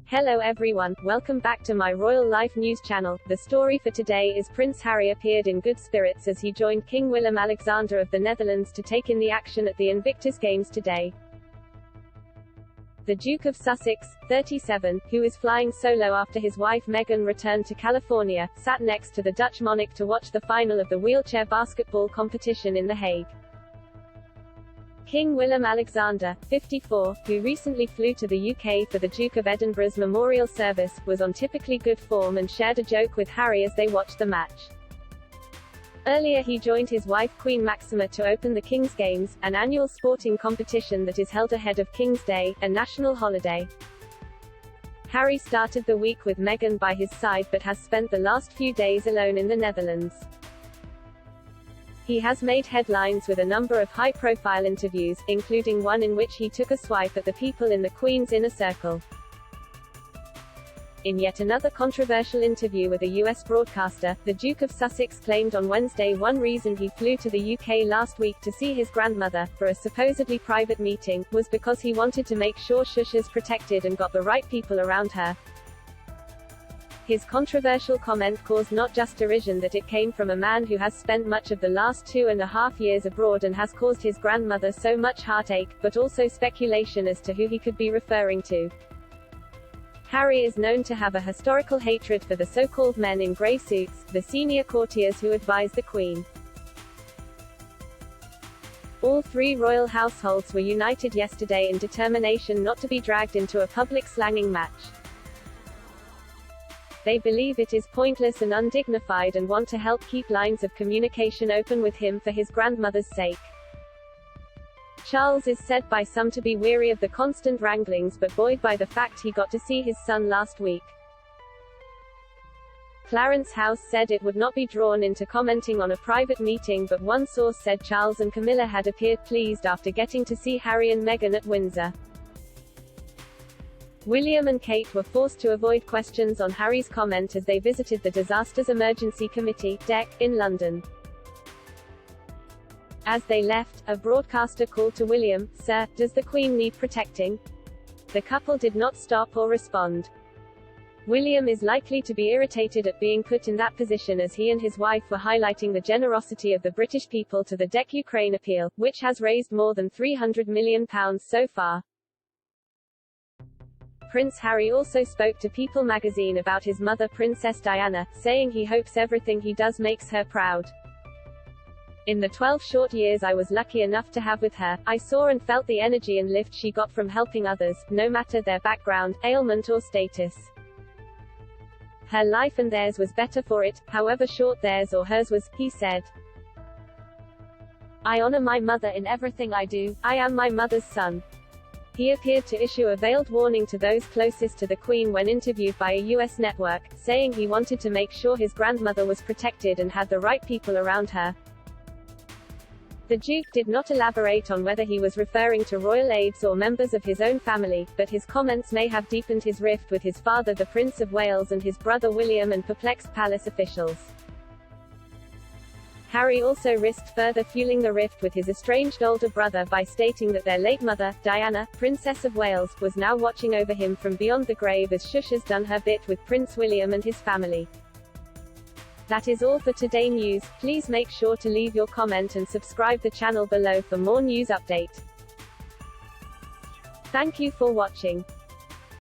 Hello everyone, welcome back to my Royal Life News channel. The story for today is Prince Harry appeared in good spirits as he joined King Willem-Alexander of the Netherlands to take in the action at the Invictus Games today. The Duke of Sussex, 37, who is flying solo after his wife Meghan returned to California, sat next to the Dutch monarch to watch the final of the wheelchair basketball competition in The Hague. King Willem-Alexander, 54, who recently flew to the UK for the Duke of Edinburgh's memorial service, was on typically good form and shared a joke with Harry as they watched the match. Earlier he joined his wife Queen Maxima to open the King's Games, an annual sporting competition that is held ahead of King's Day, a national holiday. Harry started the week with Meghan by his side but has spent the last few days alone in the Netherlands. He has made headlines with a number of high-profile interviews, including one in which he took a swipe at the people in the Queen's inner circle. In yet another controversial interview with a US broadcaster, the Duke of Sussex claimed on Wednesday one reason he flew to the UK last week to see his grandmother, for a supposedly private meeting, was because he wanted to make sure Shusha's protected and got the right people around her. His controversial comment caused not just derision that it came from a man who has spent much of the last 2.5 years abroad and has caused his grandmother so much heartache, but also speculation as to who he could be referring to. Harry is known to have a historical hatred for the so-called men in grey suits, the senior courtiers who advise the Queen. All three royal households were united yesterday in determination not to be dragged into a public slanging match. They believe it is pointless and undignified and want to help keep lines of communication open with him for his grandmother's sake. Charles is said by some to be weary of the constant wranglings but buoyed by the fact he got to see his son last week. Clarence House said it would not be drawn into commenting on a private meeting, but one source said Charles and Camilla had appeared pleased after getting to see Harry and Meghan at Windsor. William and Kate were forced to avoid questions on Harry's comment as they visited the Disasters Emergency Committee, DEC, in London. As they left, a broadcaster called to William, "Sir, does the Queen need protecting?" The couple did not stop or respond. William is likely to be irritated at being put in that position as he and his wife were highlighting the generosity of the British people to the DEC Ukraine appeal, which has raised more than £300 million so far. Prince Harry also spoke to People magazine about his mother Princess Diana, saying he hopes everything he does makes her proud. "In the 12 short years I was lucky enough to have with her, I saw and felt the energy and lift she got from helping others, no matter their background, ailment or status. Her life and theirs was better for it, however short theirs or hers was," he said. "I honor my mother in everything I do, I am my mother's son." He appeared to issue a veiled warning to those closest to the Queen when interviewed by a US network, saying he wanted to make sure his grandmother was protected and had the right people around her. The Duke did not elaborate on whether he was referring to royal aides or members of his own family, but his comments may have deepened his rift with his father the Prince of Wales and his brother William and perplexed palace officials. Harry also risked further fueling the rift with his estranged older brother by stating that their late mother, Diana, Princess of Wales, was now watching over him from beyond the grave as Shusha's done her bit with Prince William and his family. That is all for today news. Please make sure to leave your comment and subscribe the channel below for more news update. Thank you for watching.